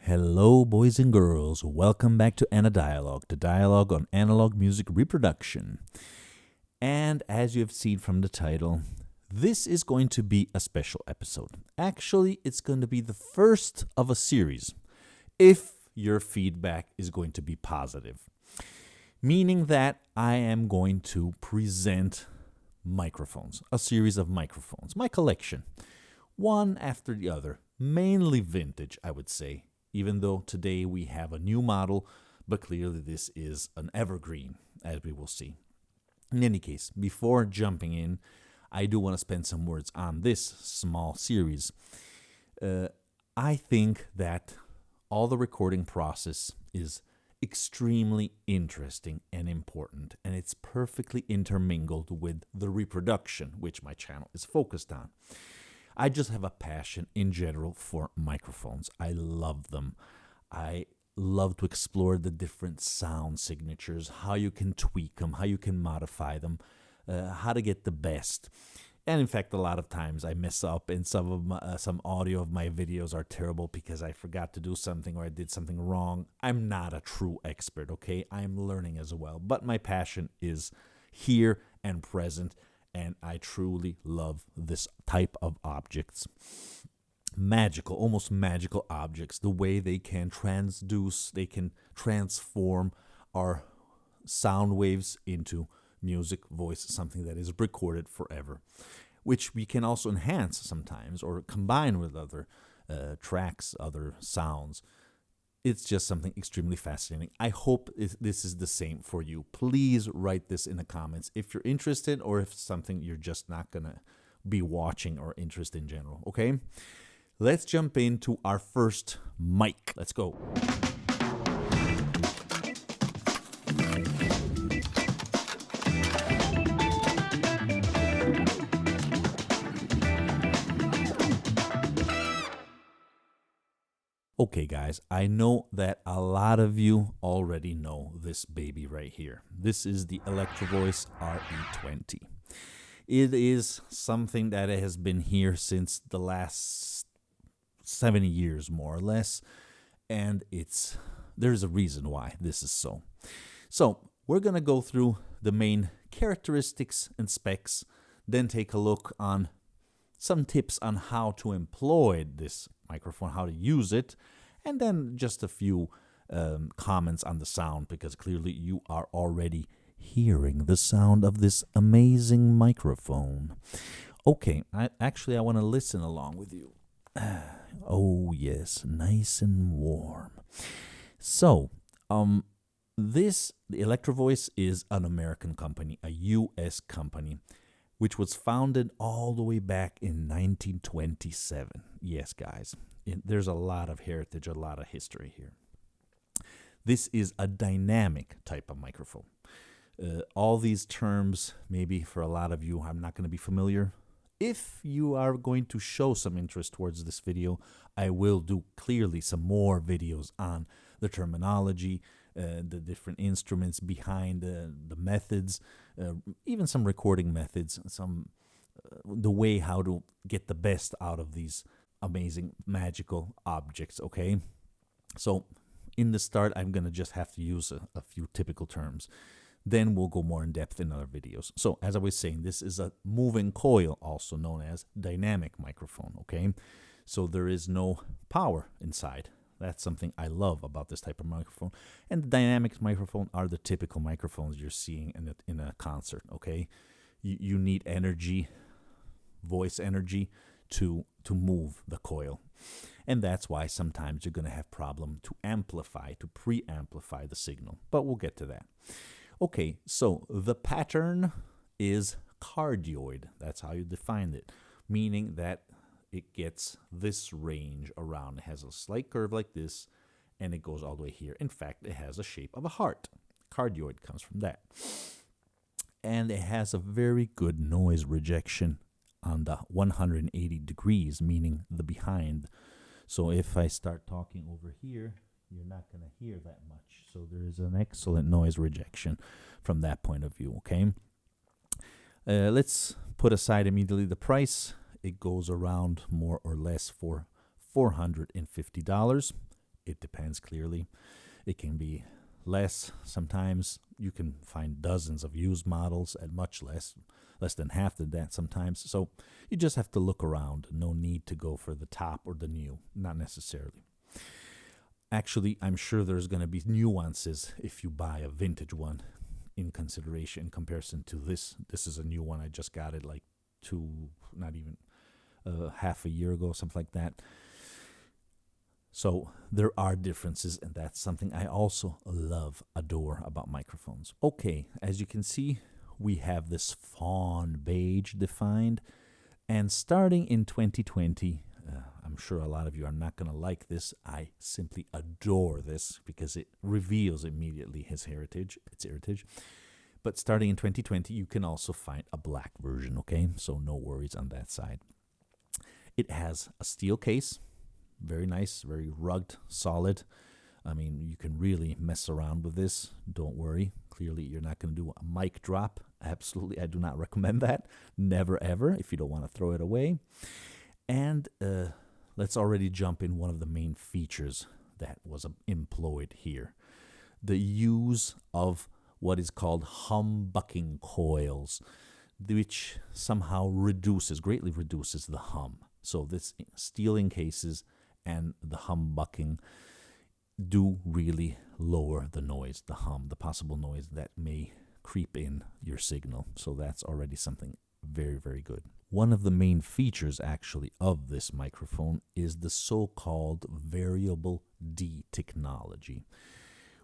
Hello, boys and girls. Welcome back to Ana Dialogue, the dialogue on analog music reproduction. And as you have seen from the title, this is going to be a special episode. Actually, it's going to be the first of a series, if your feedback is going to be positive. Meaning that I am going to present microphones, a series of microphones, my collection, one after the other, mainly vintage, I would say. Even though today we have a new model, but clearly this is an evergreen, as we will see. In any case, before jumping in, I do want to spend some words on this small series. I think that all the recording process is extremely interesting and important, and it's perfectly intermingled with the reproduction, which my channel is focused on. I just have a passion in general for microphones. I love them. I love to explore the different sound signatures, how you can tweak them, how you can modify them, how to get the best. And in fact, a lot of times I mess up, and some audio of my videos are terrible because I forgot to do something or I did something wrong. I'm not a true expert, okay? I'm learning as well. But my passion is here and present, and I truly love this type of objects. Magical, almost magical objects, the way they can transform our sound waves into music, voice, something that is recorded forever, which we can also enhance sometimes or combine with other tracks, other sounds. It's just something extremely fascinating. I hope this is the same for you. Please write this in the comments if you're interested or if it's something you're just not going to be watching or interested in general, okay? Let's jump into our first mic. Let's go. Okay, guys, I know that a lot of you already know this baby right here. This is the ElectroVoice RE-20. It is something that has been here since the last 70 years, more or less, and there's a reason why this is so. So we're going to go through the main characteristics and specs, then take a look on some tips on how to employ this microphone, how to use it, and then just a few comments on the sound, because clearly you are already hearing the sound of this amazing microphone. Okay, I want to listen along with you. Oh yes, nice and warm. So, the ElectroVoice is an American company, a U.S. company, which was founded all the way back in 1927. Yes, guys, there's a lot of heritage, a lot of history here. This is a dynamic type of microphone. All these terms, maybe for a lot of you, I'm not going to be familiar. If you are going to show some interest towards this video, I will do clearly some more videos on the terminology, the different instruments behind the methods, even some recording methods, the way how to get the best out of these amazing magical objects, okay? So in the start, I'm going to just have to use a few typical terms. Then we'll go more in depth in other videos. So as I was saying, this is a moving coil, also known as dynamic microphone, okay? So there is no power inside. That's something I love about this type of microphone. And the dynamic microphone are the typical microphones you're seeing in a concert, okay? You need energy, voice energy, to move the coil. And that's why sometimes you're going to have problem to pre-amplify the signal. But we'll get to that. Okay, so the pattern is cardioid. That's how you define it, meaning that it gets this range around. It has a slight curve like this, and it goes all the way here. In fact, it has a shape of a heart. Cardioid comes from that. And it has a very good noise rejection on the 180 degrees, meaning the behind. So if I start talking over here, you're not going to hear that much. So there is an excellent noise rejection from that point of view, okay? Let's put aside immediately the price. It goes around more or less for $450. It depends clearly. It can be less. Sometimes you can find dozens of used models at much less than half of that sometimes. So you just have to look around. No need to go for the top or the new, not necessarily. Actually, I'm sure there's going to be nuances if you buy a vintage one in consideration in comparison to this. This is a new one. I just got it like not even half a year ago, something like that. So there are differences, and that's something I also adore about microphones. Okay, as you can see, we have this fawn beige defined, and starting in 2020, I'm sure a lot of you are not going to like this. I simply adore this because it reveals immediately its heritage. But starting in 2020, you can also find a black version, okay? So no worries on that side. It has a steel case, very nice, very rugged, solid. I mean, you can really mess around with this. Don't worry. Clearly, you're not going to do a mic drop. Absolutely, I do not recommend that. Never, ever, if you don't want to throw it away. And let's already jump in one of the main features that was employed here. The use of what is called humbucking coils, which somehow greatly reduces the hum. So this steeling cases and the humbucking do really lower the noise, the hum, the possible noise that may creep in your signal. So that's already something very, very good. One of the main features actually of this microphone is the so-called variable D technology,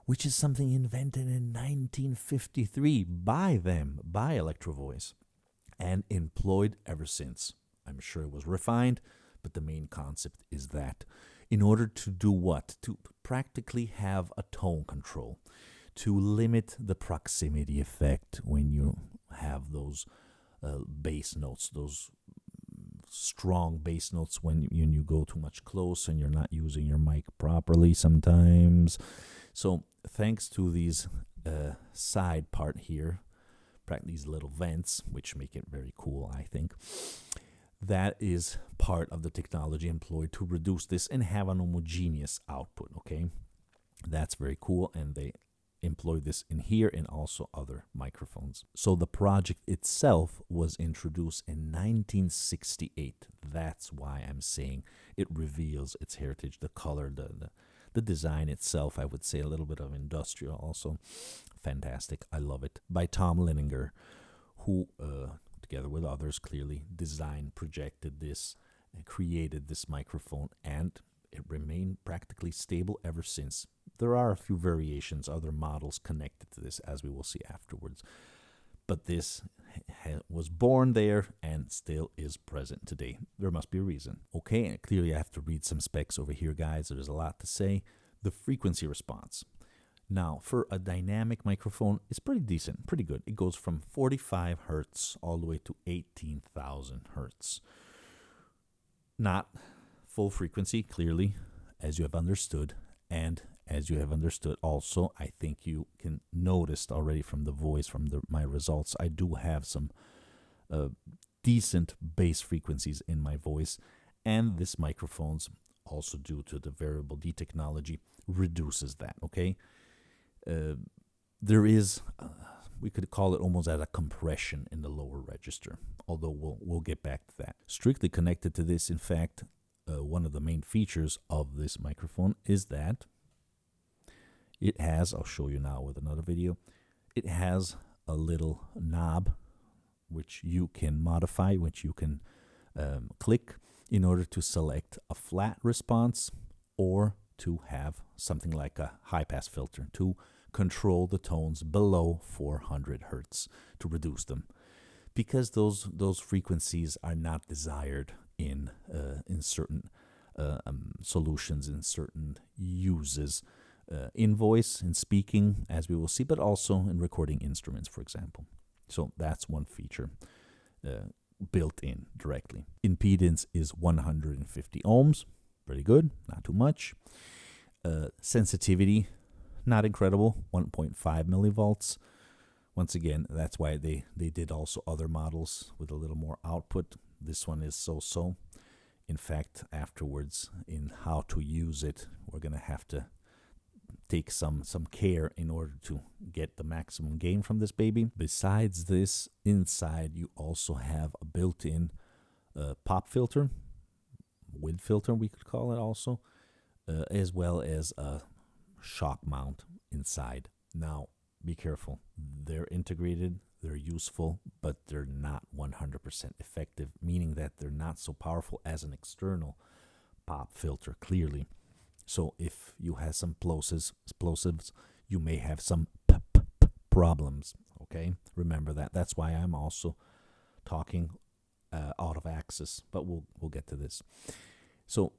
which is something invented in 1953 by ElectroVoice, and employed ever since. I'm sure it was refined, but the main concept is that in order to do what? To practically have a tone control, to limit the proximity effect when you have those bass notes, those strong bass notes when you go too much close and you're not using your mic properly sometimes. So thanks to these side part here, these little vents, which make it very cool, I think, that is part of the technology employed to reduce this and have an homogeneous output, okay? That's very cool, and they employ this in here and also other microphones. So the project itself was introduced in 1968. That's why I'm saying it reveals its heritage, the color, the design itself. I would say a little bit of industrial also. Fantastic. I love it. By Tom Lininger, who, together with others, clearly designed, projected this, and created this microphone, and it remained practically stable ever since. There are a few variations, other models connected to this, as we will see afterwards. But this was born there and still is present today. There must be a reason. Okay, and clearly I have to read some specs over here, guys. There's a lot to say. The frequency response. Now, for a dynamic microphone, it's pretty decent, pretty good. It goes from 45 hertz all the way to 18,000 hertz. Not full frequency, clearly, as you have understood. And as you have understood also, I think you can notice already from the voice, from my results, I do have some decent bass frequencies in my voice. And this microphone's also due to the variable D technology reduces that, okay? There is, we could call it almost at a compression in the lower register, although we'll get back to that. Strictly connected to this, in fact, one of the main features of this microphone is that it has, I'll show you now with another video, it has a little knob which you can modify, which you can click in order to select a flat response or to have something like a high-pass filter to control the tones below 400 hertz to reduce them, because those frequencies are not desired in certain solutions, in certain uses, in voice, in speaking, as we will see, but also in recording instruments, for example. So that's one feature built in directly. Impedance is 150 ohms, pretty good, not too much. Sensitivity, not incredible, 1.5 millivolts. Once again, that's why they did also other models with a little more output. This one is so-so. In fact, afterwards, in how to use it, we're going to have to take some care in order to get the maximum gain from this baby. Besides this, inside you also have a built-in pop filter, width filter we could call it also, as well as a shock mount inside. Now, be careful. They're integrated, they're useful, but they're not 100% effective, meaning that they're not so powerful as an external pop filter, clearly. So if you have some explosives, you may have some problems, okay? Remember that. That's why I'm also talking out of axis, but we'll get to this. So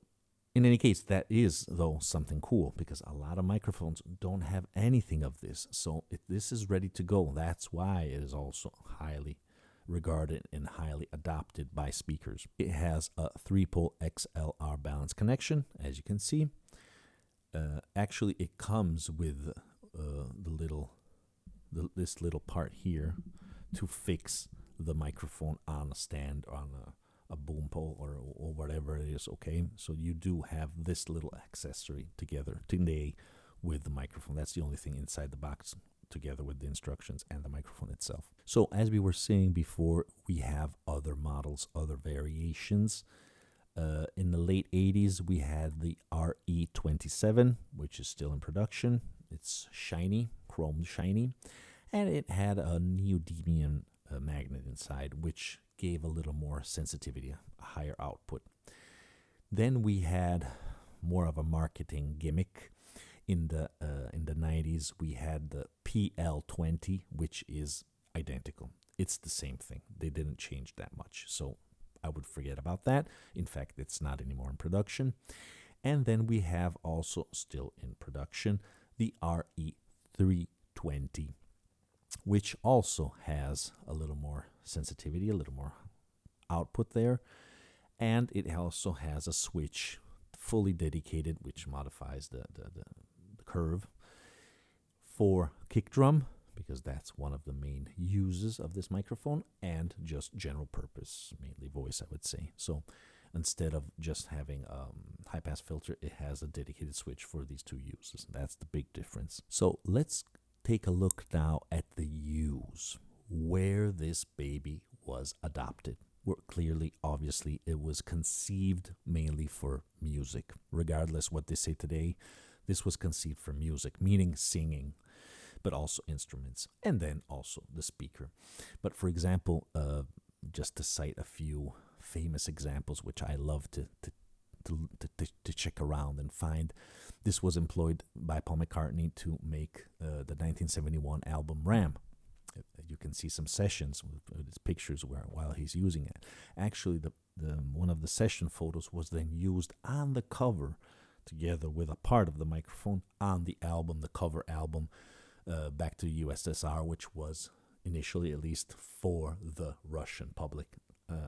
in any case, that is, though, something cool, because a lot of microphones don't have anything of this. So this is ready to go. That's why it is also highly regarded and highly adopted by speakers. It has a 3-pole XLR balance connection, as you can see. Actually, it comes with this little part here to fix the microphone on a stand, on a boom pole, or whatever it is, okay? So you do have this little accessory together today with the microphone. That's the only thing inside the box, together with the instructions and the microphone itself. So as we were saying before, we have other models, other variations. In the late 80s, we had the RE-27, which is still in production. It's shiny, chrome shiny, and it had a neodymium magnet inside, which gave a little more sensitivity, a higher output. Then we had more of a marketing gimmick. In the 90s, we had the PL20, which is identical. It's the same thing. They didn't change that much, so I would forget about that. In fact, it's not anymore in production. And then we have also still in production the RE-320, which also has a little more sensitivity, a little more output there. And it also has a switch fully dedicated, which modifies the curve for kick drum, because that's one of the main uses of this microphone, and just general purpose, mainly voice, I would say. So instead of just having a high-pass filter, it has a dedicated switch for these two uses. That's the big difference. So let's take a look now at the use, where this baby was adopted. Where clearly, obviously, it was conceived mainly for music. Regardless what they say today, this was conceived for music, meaning singing, but also instruments, and then also the speaker. But for example, just to cite a few famous examples, which I love to check around and find, this was employed by Paul McCartney to make the 1971 album Ram. You can see some sessions with his pictures while he's using it. Actually, the one of the session photos was then used on the cover, together with a part of the microphone on the album, the cover album, back to USSR, which was initially, at least for the Russian public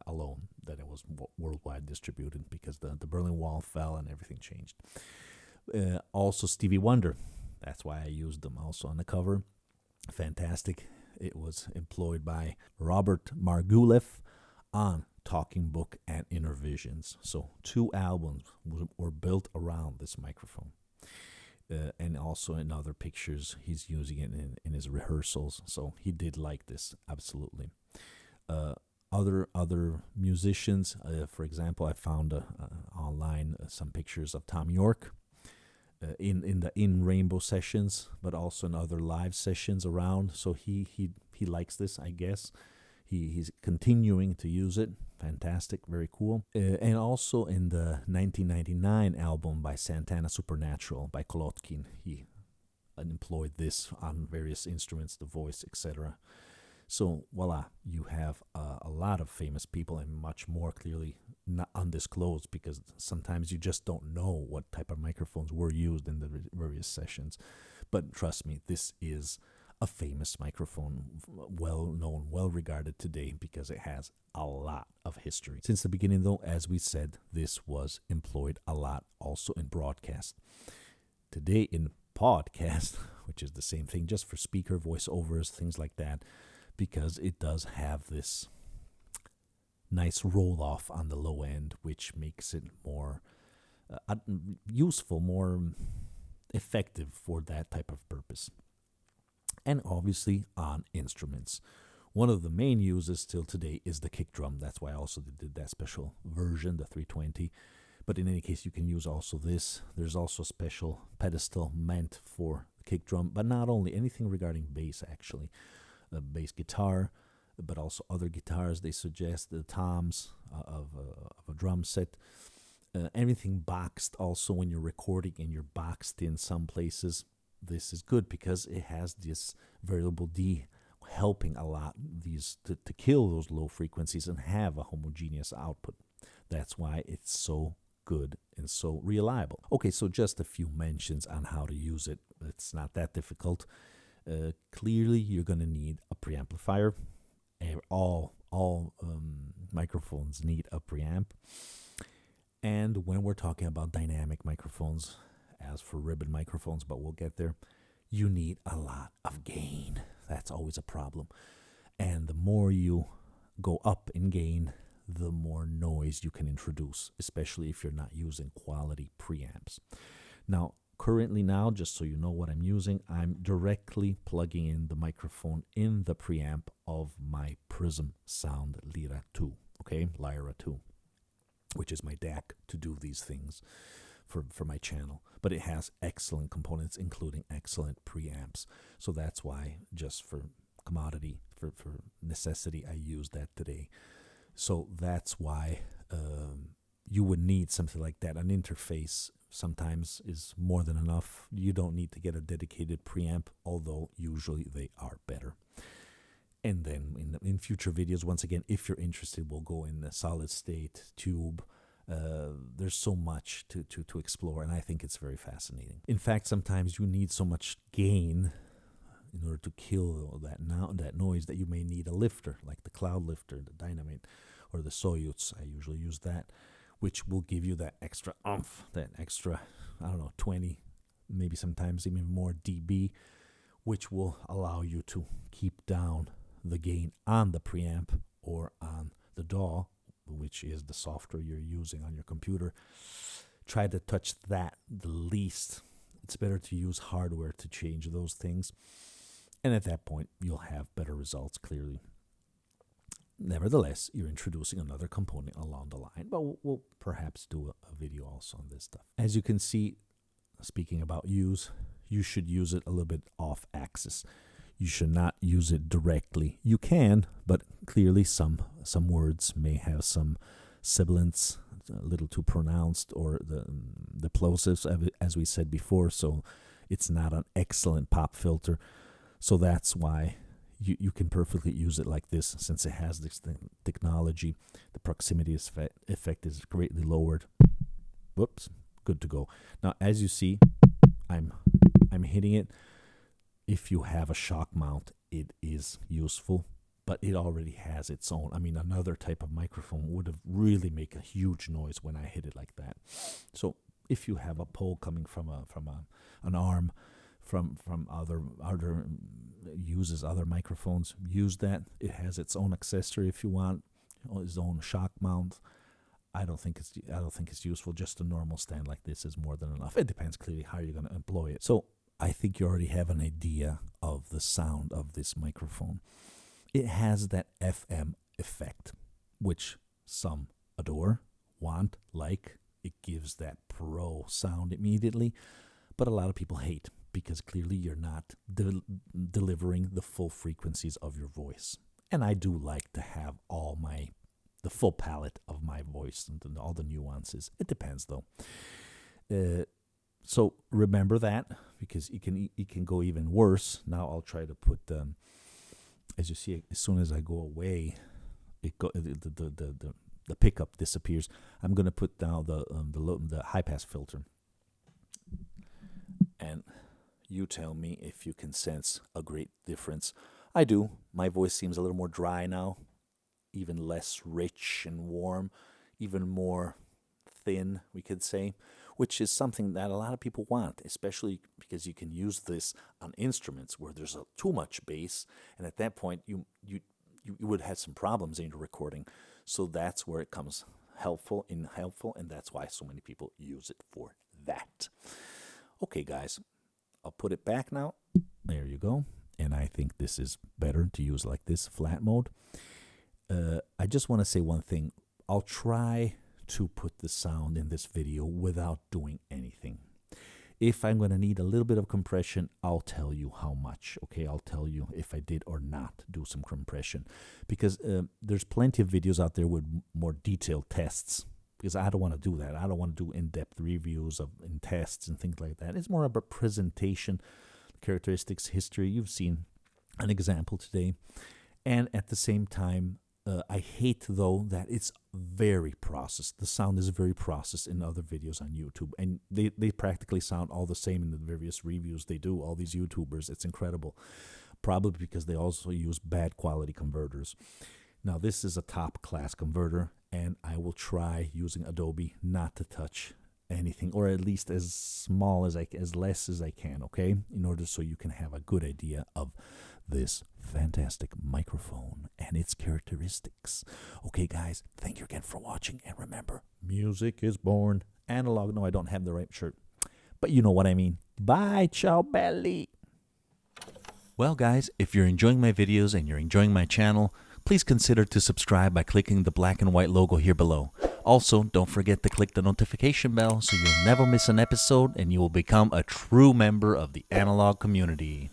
alone, that it was worldwide distributed, because the Berlin Wall fell and everything changed. Also Stevie Wonder, that's why I used them also on the cover. Fantastic. It was employed by Robert Margouleff on Talking Book and Inner Visions. So 2 albums were built around this microphone. And also in other pictures, he's using it in his rehearsals. So he did like this, absolutely. Other musicians, for example, I found online some pictures of Tom York in Rainbow sessions, but also in other live sessions around. So he likes this, I guess. He's continuing to use it. Fantastic, very cool. And also in the 1999 album by Santana, Supernatural, by Kolotkin, he employed this on various instruments, the voice, etc. So voila, you have a lot of famous people, and much more clearly not undisclosed, because sometimes you just don't know what type of microphones were used in the various sessions. But trust me, this is a famous microphone, well known, well regarded today, because it has a lot of history. Since the beginning, though, as we said, this was employed a lot also in broadcast. Today in podcast, which is the same thing, just for speaker voiceovers, things like that, because it does have this nice roll off on the low end, which makes it more useful, more effective for that type of purpose. And obviously on instruments. One of the main uses still today is the kick drum. That's why I also did that special version, the 320. But in any case, you can use also this. There's also a special pedestal meant for the kick drum, but not only anything regarding bass, actually. Bass guitar, but also other guitars. They suggest the toms of a drum set. Everything boxed also when you're recording and you're boxed in some places. This is good because it has this variable D helping a lot these to kill those low frequencies and have a homogeneous output. That's why it's so good and so reliable. Okay, so just a few mentions on how to use it. It's not that difficult. Clearly, you're going to need a preamplifier. All microphones need a preamp. And when we're talking about dynamic microphones, as for ribbon microphones, but we'll get there, you need a lot of gain. That's always a problem. And the more you go up in gain, the more noise you can introduce, especially if you're not using quality preamps. Now, currently now, just so you know what I'm using, I'm directly plugging in the microphone in the preamp of my Prism Sound Lyra 2, okay, Lyra 2, which is my DAC to do these things for my channel. But it has excellent components, including excellent preamps. So that's why, just for commodity, for necessity, I use that today. So that's why you would need something like that. An interface sometimes is more than enough. You don't need to get a dedicated preamp, although usually they are better. And then in future videos, once again, if you're interested, we'll go in the solid state tube. There's so much to explore, and I think it's very fascinating. In fact, sometimes you need so much gain in order to kill that noise that you may need a lifter, like the Cloud Lifter, the Dynamite, or the Soyuz. I usually use that, which will give you that extra oomph, that extra, 20, maybe sometimes even more dB, which will allow you to keep down the gain on the preamp or on the DAW, which is the software you're using on your computer. Try to touch that the least. It's better to use hardware to change those things. And at that point, you'll have better results, clearly. Nevertheless, you're introducing another component along the line, but we'll perhaps do a video also on this stuff. As you can see, speaking about use, you should use it a little bit off axis. You should not use it directly. You can, but clearly some words may have some sibilants, a little too pronounced, or the plosives, as we said before, so it's not an excellent pop filter. So that's why you can perfectly use it like this, since it has this technology. The proximity effect is greatly lowered. Whoops, good to go. Now, as you see, I'm hitting it. If you have a shock mount, it is useful, but it already has its own. I mean, another type of microphone would have really make a huge noise when I hit it like that. So if you have a pole coming from an arm, from other uses other microphones, use that. It has its own accessory if you want, its own shock mount. I don't think it's useful. Just a normal stand like this is more than enough. It depends clearly how you're going to employ it. So I think you already have an idea of the sound of this microphone. It has that FM effect, which some adore, want, like. It gives that pro sound immediately, but a lot of people hate, because clearly you're not delivering the full frequencies of your voice. And I do like to have the full palette of my voice and all the nuances. It depends, though. So remember that, because it can go even worse. Now I'll try to put, as you see, as soon as I go away, the pickup disappears. I'm going to put down the high pass filter, and you tell me if you can sense a great difference. I do. My voice seems a little more dry now, even less rich and warm, even more thin, we could say, which is something that a lot of people want, especially because you can use this on instruments where there's too much bass, and at that point you would have some problems in your recording. So that's where it comes helpful, and that's why so many people use it for that. Okay, guys, I'll put it back now. There you go. And I think this is better to use like this, flat mode. I just want to say one thing. I'll try to put the sound in this video without doing anything. If I'm going to need a little bit of compression, I'll tell you how much. Okay, I'll tell you if I did or not do some compression. Because there's plenty of videos out there with more detailed tests. Because I don't want to do that. I don't want to do in-depth reviews of in tests and things like that. It's more about presentation, characteristics, history. You've seen an example today. And at the same time, I hate, though, that it's very processed. The sound is very processed in other videos on YouTube. And they practically sound all the same in the various reviews they do, all these YouTubers. It's incredible. Probably because they also use bad quality converters. Now, this is a top-class converter, and I will try using Adobe not to touch anything, or at least as small as less as I can, okay? In order so you can have a good idea of this fantastic microphone and its characteristics. Okay, guys, thank you again for watching, and remember, music is born analog. No, I don't have the right shirt, but you know what I mean. Bye, ciao belli. Well, guys, if you're enjoying my videos and you're enjoying my channel, please consider to subscribe by clicking the black and white logo here below. Also, don't forget to click the notification bell so you'll never miss an episode and you will become a true member of the analog community.